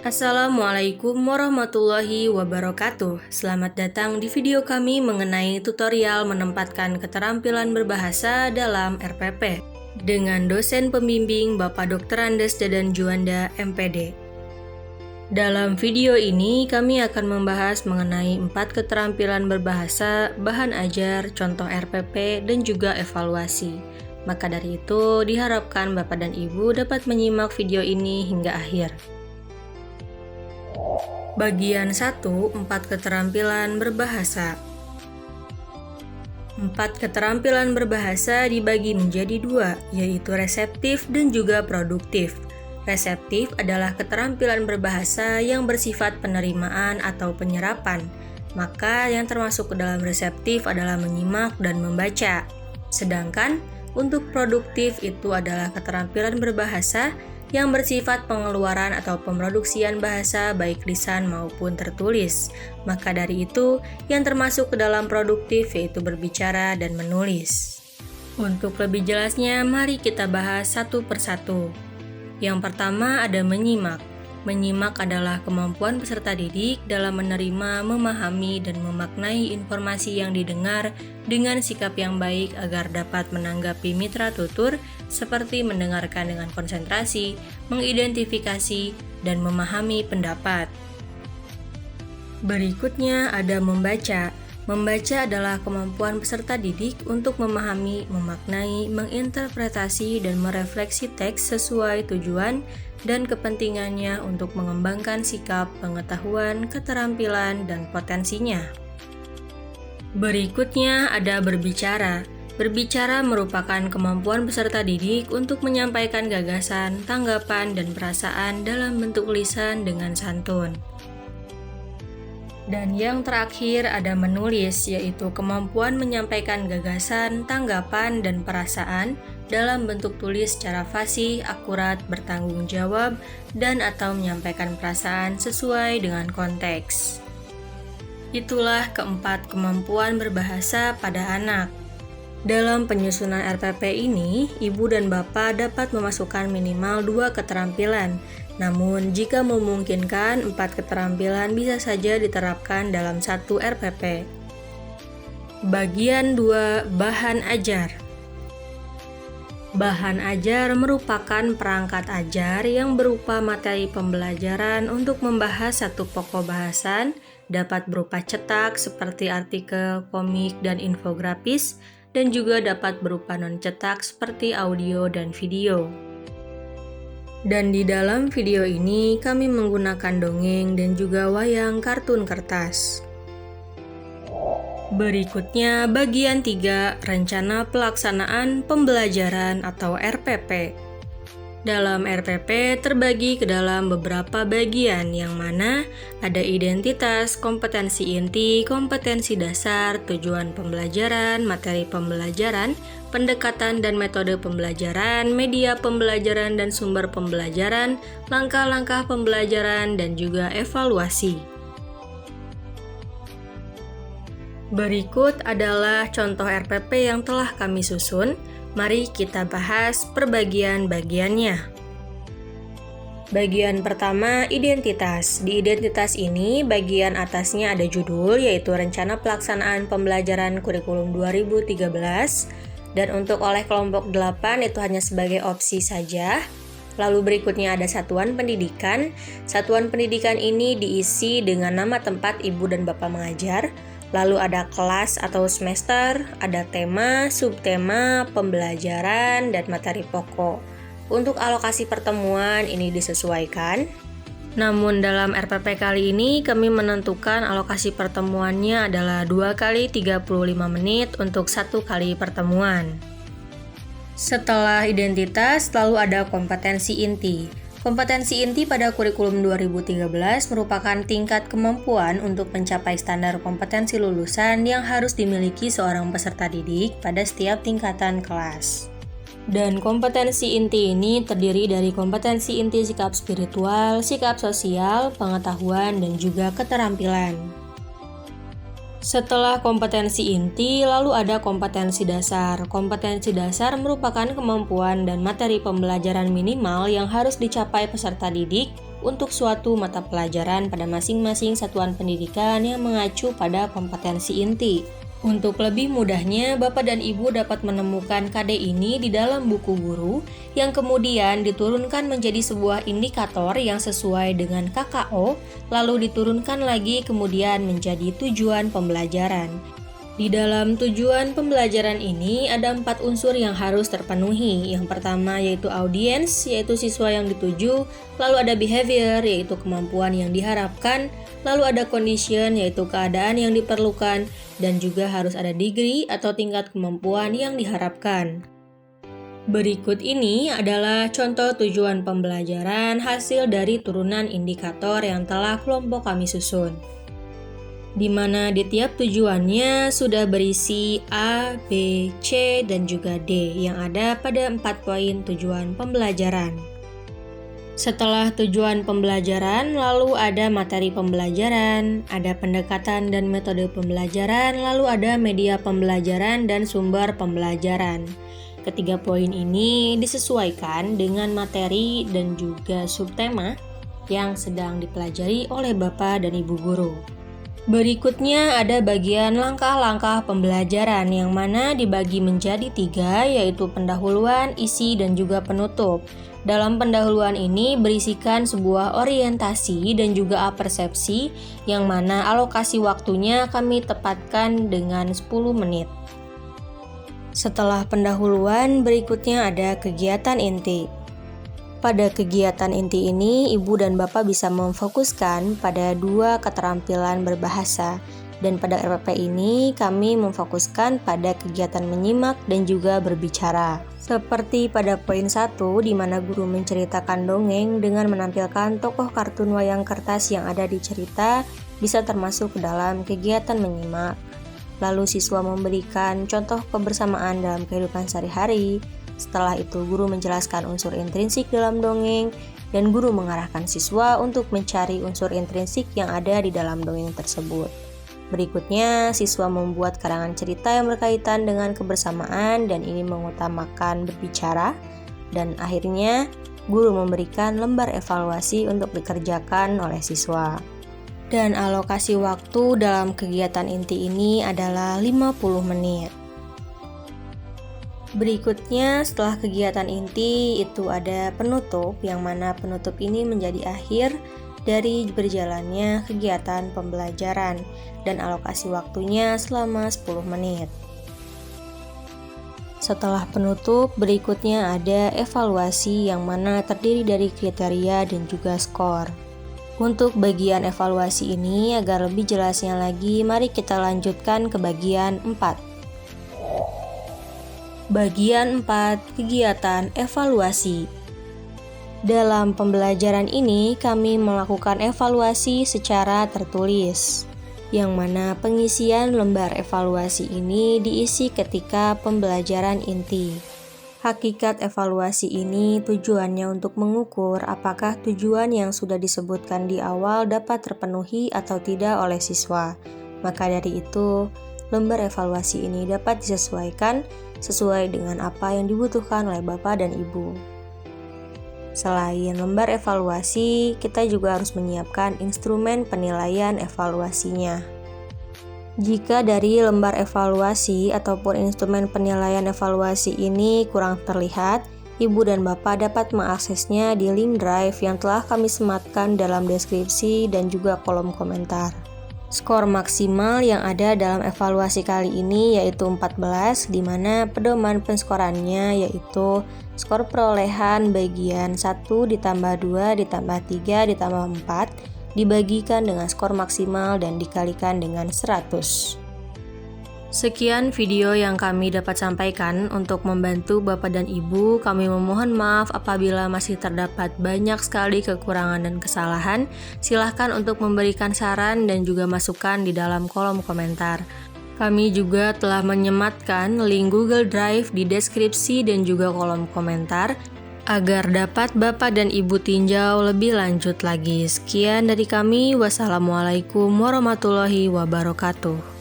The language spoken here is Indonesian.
Assalamualaikum warahmatullahi wabarakatuh. Selamat datang di video kami mengenai tutorial menempatkan keterampilan berbahasa dalam RPP dengan dosen pembimbing Bapak Dr. Andes Dadan Juanda, MPD. Dalam video ini kami akan membahas mengenai 4 keterampilan berbahasa, bahan ajar, contoh RPP, dan juga evaluasi. Maka dari itu diharapkan Bapak dan Ibu dapat menyimak video ini hingga akhir. Bagian 1, 4 keterampilan berbahasa. 4 keterampilan berbahasa dibagi menjadi 2, yaitu reseptif dan juga produktif. Reseptif adalah keterampilan berbahasa yang bersifat penerimaan atau penyerapan, maka yang termasuk ke dalam reseptif adalah menyimak dan membaca. Sedangkan untuk produktif itu adalah keterampilan berbahasa yang bersifat pengeluaran atau pemroduksian bahasa baik lisan maupun tertulis. Maka dari itu, yang termasuk ke dalam produktif yaitu berbicara dan menulis. Untuk lebih jelasnya, mari kita bahas satu persatu. Yang pertama ada menyimak. Menyimak adalah kemampuan peserta didik dalam menerima, memahami, dan memaknai informasi yang didengar dengan sikap yang baik agar dapat menanggapi mitra tutur seperti mendengarkan dengan konsentrasi, mengidentifikasi, dan memahami pendapat. Berikutnya ada membaca. Membaca adalah kemampuan peserta didik untuk memahami, memaknai, menginterpretasi, dan merefleksi teks sesuai tujuan dan kepentingannya untuk mengembangkan sikap, pengetahuan, keterampilan, dan potensinya. Berikutnya ada berbicara. Berbicara merupakan kemampuan peserta didik untuk menyampaikan gagasan, tanggapan, dan perasaan dalam bentuk lisan dengan santun. Dan yang terakhir ada menulis, yaitu kemampuan menyampaikan gagasan, tanggapan, dan perasaan dalam bentuk tulis secara fasih, akurat, bertanggung jawab, dan atau menyampaikan perasaan sesuai dengan konteks. Itulah keempat kemampuan berbahasa pada anak. Dalam penyusunan RPP ini, Ibu dan Bapak dapat memasukkan minimal 2 keterampilan. Namun, jika memungkinkan, 4 keterampilan bisa saja diterapkan dalam satu RPP. Bagian 2, bahan ajar. Bahan ajar merupakan perangkat ajar yang berupa materi pembelajaran untuk membahas satu pokok bahasan, dapat berupa cetak seperti artikel, komik, dan infografis, dan juga dapat berupa non-cetak seperti audio dan video. Dan di dalam video ini kami menggunakan dongeng dan juga wayang kartun kertas. Berikutnya bagian 3, rencana pelaksanaan pembelajaran atau RPP. Dalam RPP terbagi ke dalam beberapa bagian yang mana ada identitas, kompetensi inti, kompetensi dasar, tujuan pembelajaran, materi pembelajaran, pendekatan dan metode pembelajaran, media pembelajaran dan sumber pembelajaran, langkah-langkah pembelajaran, dan juga evaluasi. Berikut adalah contoh RPP yang telah kami susun. Mari kita bahas per bagian-bagiannya. Bagian pertama, identitas. Di identitas ini, bagian atasnya ada judul, yaitu Rencana Pelaksanaan Pembelajaran Kurikulum 2013. Dan untuk oleh kelompok 8 itu hanya sebagai opsi saja. Lalu berikutnya ada satuan pendidikan. Satuan pendidikan ini diisi dengan nama tempat ibu dan bapak mengajar. Lalu ada kelas atau semester, ada tema, subtema, pembelajaran, dan materi pokok. Untuk alokasi pertemuan ini disesuaikan. Namun dalam RPP kali ini kami menentukan alokasi pertemuannya adalah 2 kali 35 menit untuk 1 kali pertemuan. Setelah identitas, lalu ada kompetensi inti. Kompetensi inti pada kurikulum 2013 merupakan tingkat kemampuan untuk mencapai standar kompetensi lulusan yang harus dimiliki seorang peserta didik pada setiap tingkatan kelas. Dan kompetensi inti ini terdiri dari kompetensi inti sikap spiritual, sikap sosial, pengetahuan, dan juga keterampilan. Setelah kompetensi inti, lalu ada kompetensi dasar. Kompetensi dasar merupakan kemampuan dan materi pembelajaran minimal yang harus dicapai peserta didik untuk suatu mata pelajaran pada masing-masing satuan pendidikan yang mengacu pada kompetensi inti. Untuk lebih mudahnya, Bapak dan Ibu dapat menemukan KD ini di dalam buku guru yang kemudian diturunkan menjadi sebuah indikator yang sesuai dengan KKO, lalu diturunkan lagi kemudian menjadi tujuan pembelajaran. Di dalam tujuan pembelajaran ini ada 4 unsur yang harus terpenuhi. Yang pertama yaitu audience, yaitu siswa yang dituju, lalu ada behavior, yaitu kemampuan yang diharapkan, lalu ada condition, yaitu keadaan yang diperlukan, dan juga harus ada degree atau tingkat kemampuan yang diharapkan. Berikut ini adalah contoh tujuan pembelajaran hasil dari turunan indikator yang telah kelompok kami susun, di mana di tiap tujuannya sudah berisi A, B, C, dan juga D yang ada pada 4 poin tujuan pembelajaran. Setelah tujuan pembelajaran, lalu ada materi pembelajaran, ada pendekatan dan metode pembelajaran, lalu ada media pembelajaran dan sumber pembelajaran. Ketiga poin ini disesuaikan dengan materi dan juga subtema yang sedang dipelajari oleh Bapak dan Ibu guru. Berikutnya ada bagian langkah-langkah pembelajaran yang mana dibagi menjadi 3, yaitu pendahuluan, isi, dan juga penutup. Dalam pendahuluan ini berisikan sebuah orientasi dan juga persepsi yang mana alokasi waktunya kami tepatkan dengan 10 menit. Setelah pendahuluan, berikutnya ada kegiatan inti. Pada kegiatan inti ini, Ibu dan Bapak bisa memfokuskan pada 2 keterampilan berbahasa. Dan pada RPP ini, kami memfokuskan pada kegiatan menyimak dan juga berbicara. Seperti pada poin 1, di mana guru menceritakan dongeng dengan menampilkan tokoh kartun wayang kertas yang ada di cerita, bisa termasuk ke dalam kegiatan menyimak. Lalu siswa memberikan contoh kebersamaan dalam kehidupan sehari-hari. Setelah itu, guru menjelaskan unsur intrinsik dalam dongeng, dan guru mengarahkan siswa untuk mencari unsur intrinsik yang ada di dalam dongeng tersebut. Berikutnya, siswa membuat karangan cerita yang berkaitan dengan kebersamaan, dan ini mengutamakan berbicara. Dan akhirnya, guru memberikan lembar evaluasi untuk dikerjakan oleh siswa. Dan alokasi waktu dalam kegiatan inti ini adalah 50 menit. Berikutnya, setelah kegiatan inti itu ada penutup, yang mana penutup ini menjadi akhir dari berjalannya kegiatan pembelajaran dan alokasi waktunya selama 10 menit. Setelah penutup, berikutnya ada evaluasi yang mana terdiri dari kriteria dan juga skor. Untuk bagian evaluasi ini, agar lebih jelasnya lagi, mari kita lanjutkan ke bagian 4. Bagian 4, kegiatan evaluasi. Dalam pembelajaran ini, kami melakukan evaluasi secara tertulis, yang mana pengisian lembar evaluasi ini diisi ketika pembelajaran inti. Hakikat evaluasi ini tujuannya untuk mengukur apakah tujuan yang sudah disebutkan di awal dapat terpenuhi atau tidak oleh siswa. Maka dari itu, lembar evaluasi ini dapat disesuaikan sesuai dengan apa yang dibutuhkan oleh Bapak dan Ibu. Selain lembar evaluasi, kita juga harus menyiapkan instrumen penilaian evaluasinya. Jika dari lembar evaluasi ataupun instrumen penilaian evaluasi ini kurang terlihat, Ibu dan Bapak dapat mengaksesnya di link drive yang telah kami sematkan dalam deskripsi dan juga kolom komentar. Skor maksimal yang ada dalam evaluasi kali ini yaitu 14, di mana pedoman penskorannya yaitu skor perolehan bagian 1 ditambah 2 ditambah 3 ditambah 4 dibagikan dengan skor maksimal dan dikalikan dengan 100. Sekian video yang kami dapat sampaikan. Untuk membantu Bapak dan Ibu, kami memohon maaf apabila masih terdapat banyak sekali kekurangan dan kesalahan. Silahkan untuk memberikan saran dan juga masukan di dalam kolom komentar. Kami juga telah menyematkan link Google Drive di deskripsi dan juga kolom komentar agar dapat Bapak dan Ibu tinjau lebih lanjut lagi. Sekian dari kami. Wassalamualaikum warahmatullahi wabarakatuh.